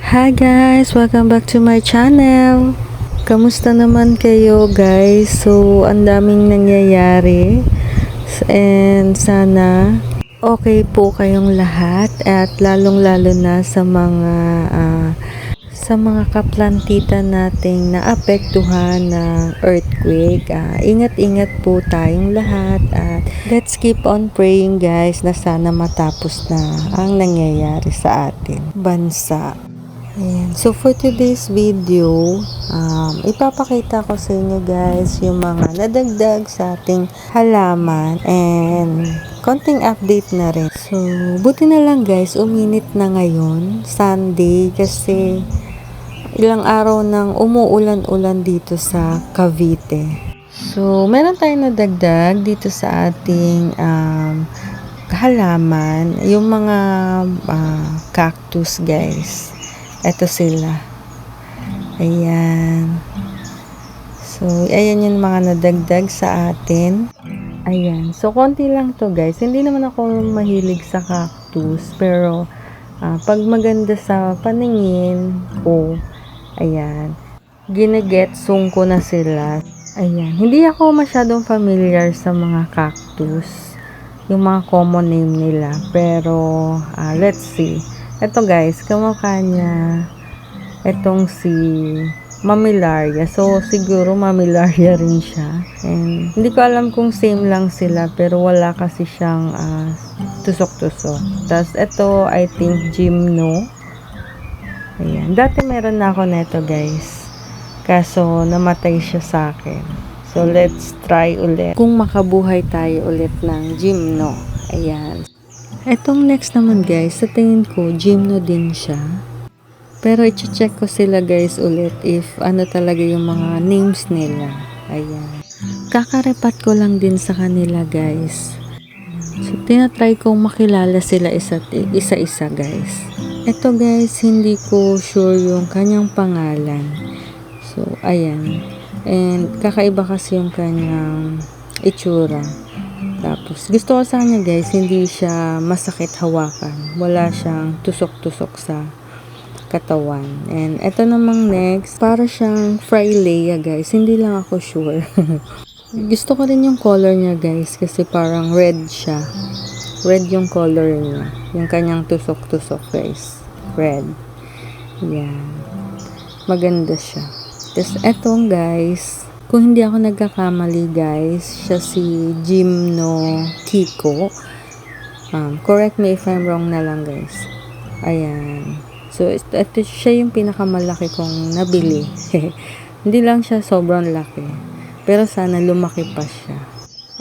Hi guys! Welcome back to my channel! Kamusta naman kayo guys? So, ang daming nangyayari and sana okay po kayong lahat at lalong-lalo na sa mga kaplantita nating naapektuhan ng earthquake. Ingat-ingat po tayong lahat at let's keep on praying guys na sana matapos na ang nangyayari sa ating bansa. Ayan. So for today's video, ipapakita ko sa inyo guys yung mga nadagdag sa ating halaman and konting update na rin. So buti na lang guys, uminit na ngayon, Sunday, kasi ilang araw nang umuulan-ulan dito sa Cavite. So meron tayong nadagdag dito sa ating halaman, yung mga cactus guys. Ito sila. Ayan. So, ayan yung mga nadagdag sa atin. Ayan. So, konti lang to guys. Hindi naman ako mahilig sa cactus. Pero, pag maganda sa paningin ko, ayan, ginagetsong ko na sila. Ayan. Hindi ako masyadong familiar sa mga cactus. Yung mga common name nila. Pero, let's see. Ito guys, kamukha niya itong si Mamillaria. So, siguro Mamillaria rin siya. And, hindi ko alam kung same lang sila, pero wala kasi siyang tusok-tusok. Tapos, ito, I think, Gymno. Ayan. Dati meron na ako neto guys. Kaso, namatay siya sa akin. So, let's try ulit. Kung makabuhay tayo ulit ng Gymno. Ayan. Etong next naman guys, sa tingin ko, Gymno din siya. Pero i-check ko sila guys ulit if ano talaga yung mga names nila. Ayan. Kakarepat ko lang din sa kanila guys. So, tinatry kong makilala sila isa-isa guys. Ito guys, hindi ko sure yung kanyang pangalan. So, ayan. And kakaiba kasi yung kanyang itsura. Tapos, gusto ko sa kanya guys, hindi siya masakit hawakan. Wala siyang tusok-tusok sa katawan. And ito namang next, para siyang Frylea guys. Hindi lang ako sure. Gusto ko rin yung color niya guys, kasi parang red siya. Red yung color niya. Yung kanyang tusok-tusok guys. Red. Yan. Maganda siya. Tapos, etong guys, kung hindi ako nagkakamali guys, siya si Gymno Kiko. Correct me if I'm wrong na lang guys. Ayan. So, ito siya yung pinakamalaki kong nabili. Hindi lang siya sobrang laki. Pero sana lumaki pa siya.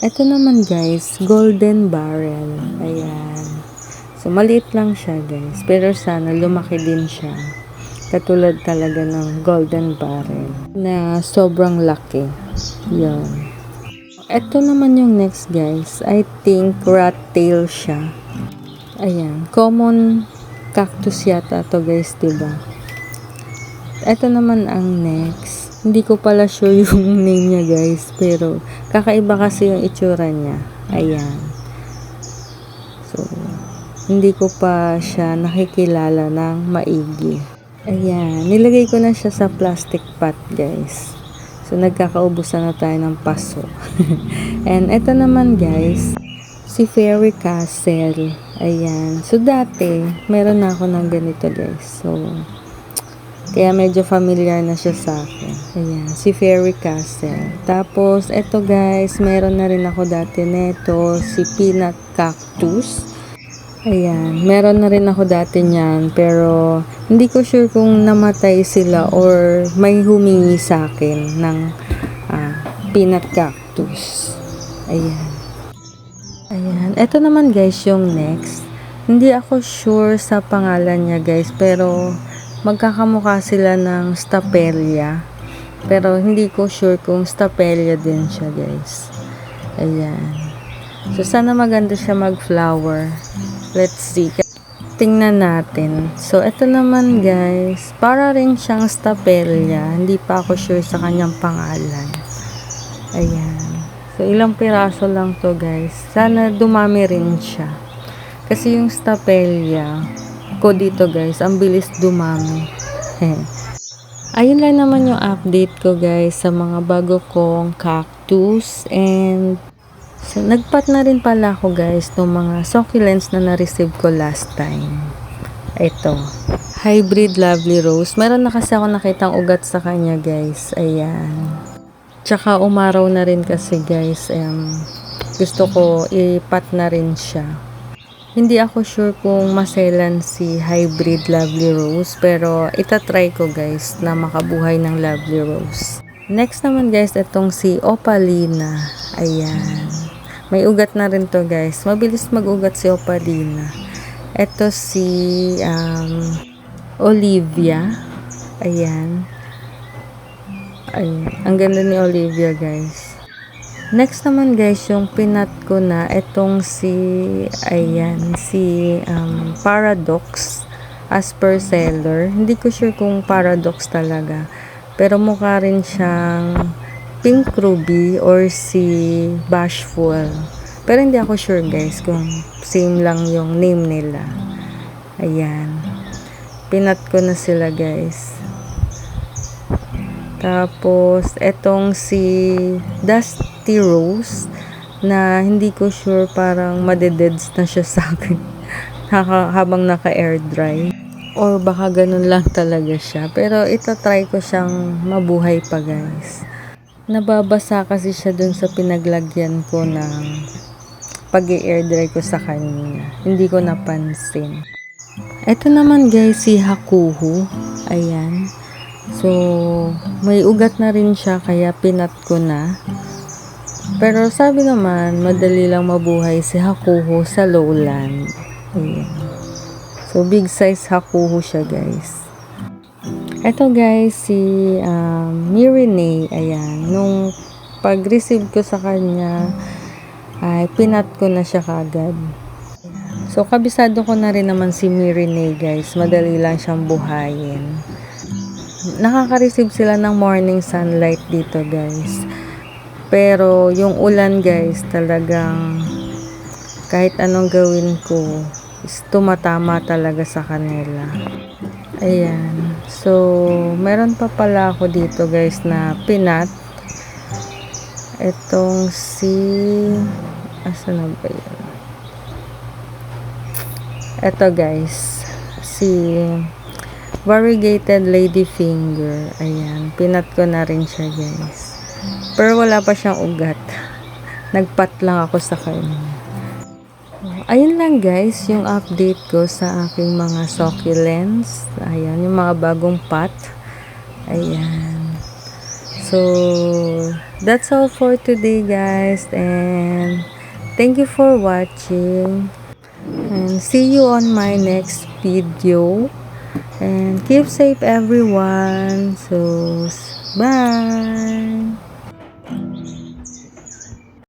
Ito naman guys, Golden Barrel. Ayan. So, maliit lang siya guys. Pero sana lumaki din siya. Katulad talaga ng Golden Barrel na sobrang laki. Yan. Ito naman yung next guys. I think rat tail siya. Ayan. Common cactus yata to guys, diba? Ito naman ang next. Hindi ko pala sure yung name niya guys. Pero kakaiba kasi yung itsura niya. Ayan. So, hindi ko pa siya nakikilala ng maigi. Ayan, nilagay ko na siya sa plastic pot guys. So, nagkakaubusan na tayo ng paso. And ito naman guys, si Fairy Castle. Ayan. So, dati, meron na ako ng ganito guys. So, kaya medyo familiar na siya sa akin. Ayan, si Fairy Castle. Tapos, ito guys, meron na rin ako dati neto, si Peanut Cactus. Ayan, meron na rin ako dati niyan, pero hindi ko sure kung namatay sila or may humingi sa akin ng peanut cactus. Ayan. Ayan, eto naman guys yung next. Hindi ako sure sa pangalan niya guys, pero magkakamukha sila ng Stapelia. Pero hindi ko sure kung Stapelia din siya guys. Ayan. So, sana maganda siya mag-flower. Let's see. Tingnan natin. So, ito naman guys. Para rin siyang Stapelia. Hindi pa ako sure sa kanyang pangalan. Ayan. So, ilang piraso lang to guys. Sana dumami rin siya. Kasi yung Stapelia ko dito guys, ang bilis dumami. Ayun lang naman yung update ko guys sa mga bago kong cactus, and so, nagpat na rin pala ako guys ng mga succulents na na-receive ko last time. Ito, hybrid lovely rose. Meron na kasi ako nakitang ugat sa kanya guys. Ayan. Tsaka umaraw na rin kasi guys. Gusto ko ipat na rin siya. Hindi ako sure kung maselan si hybrid lovely rose, pero itatry ko guys na makabuhay ng lovely rose. Next naman guys, itong si Opalina. Ayan. May ugat na rin to guys. Mabilis mag-ugat si Opalina. Ito si Olivia. Ayan. Ayan. Ang ganda ni Olivia guys. Next naman guys, yung pinat ko na itong si Paradox as per seller. Hindi ko sure kung Paradox talaga. Pero mukha rin siyang Pink Ruby or si Bashful. Pero hindi ako sure guys kung same lang yung name nila. Ayan. Pinat ko na sila guys. Tapos, etong si Dusty Rose na hindi ko sure, parang madededs na siya sa akin habang naka-air dry. Or baka ganun lang talaga siya. Pero itatry ko siyang mabuhay pa guys. Nababasa kasi siya dun sa pinaglagyan ko ng pag-air dry ko sa kanya. Hindi ko napansin. Ito naman guys, si Hakuhu. Ayan. So, may ugat na rin siya kaya pinat ko na. Pero sabi naman, madali lang mabuhay si Hakuhu sa lowland. Ayan. So, big size Hakuhu siya guys. Ito guys, si Mirinay. Ayan. Nung pag-receive ko sa kanya, ay pinat ko na siya kagad. So, kabisado ko na rin naman si Mirinay guys. Madali lang siyang buhayin. Nakaka-receive sila ng morning sunlight dito guys. Pero yung ulan guys, talagang kahit anong gawin ko is tumatama talaga sa kanila. Ayan. So, meron pa pala ako dito guys na pinat. Itong si asa na ba yun? Ito guys, si variegated ladyfinger. Ayan, pinat ko na rin siya guys. Pero wala pa siyang ugat. Nagpat lang ako sa kanya. Ayun lang guys, yung update ko sa aking mga succulents. Ayan, yung mga bagong pot. Ayan. So, that's all for today guys. And thank you for watching. And see you on my next video. And keep safe everyone. So, bye.